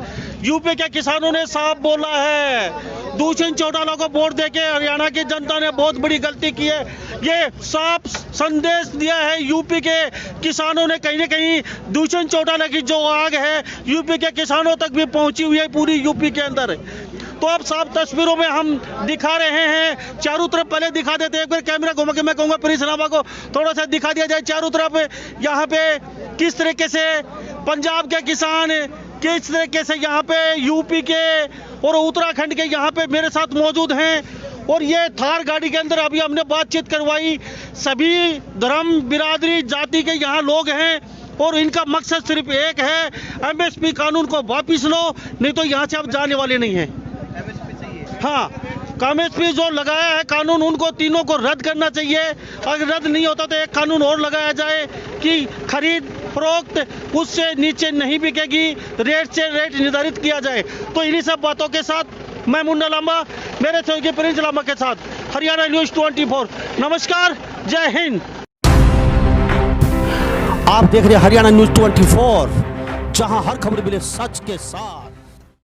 यूपी के किसानों ने साफ बोला है दुष्यंत चौटाला को वोट देके हरियाणा की जनता ने बहुत बड़ी गलती की है। ये साफ संदेश दिया है यूपी के किसानों ने। कहीं न कहीं दुष्यंत चौटाला की जो आग है यूपी के किसानों तक भी पहुंची हुई है पूरी यूपी के अंदर। तो अब साफ तस्वीरों में हम दिखा रहे हैं, चारों तरफ पहले दिखा देते हैं, एक बार कैमरा घुमा के मैं कहूँगा प्रिंस रामा को थोड़ा सा दिखा दिया जाए चारों तरफ यहाँ पे किस तरीके से पंजाब के किसान, किस तरीके से यहाँ पे यूपी के और उत्तराखंड के यहाँ पे मेरे साथ मौजूद हैं। और ये थार गाड़ी के अंदर अभी हमने बातचीत करवाई, सभी धर्म, बिरादरी, जाति के यहाँ लोग हैं और इनका मकसद सिर्फ एक है, एमएसपी कानून को वापिस लो, नहीं तो यहाँ से अब जाने वाले नहीं हैं। हाँ, एमएसपी जो लगाया है कानून, उनको तीनों को रद्द करना चाहिए। अगर रद्द नहीं होता तो एक कानून और लगाया जाए कि खरीद फरोख्त उससे नीचे नहीं बिकेगी, रेट से रेट निर्धारित किया जाए। तो इन्हीं सब बातों के साथ मैं मुन्ना लांबा, मेरे सहयोगी प्रिंस लांबा के साथ हरियाणा न्यूज़ 24। नमस्कार, जय हिंद। आप देख रहे हैं हरियाणा न्यूज़ 24, जहां हर खबर मिले सच के साथ।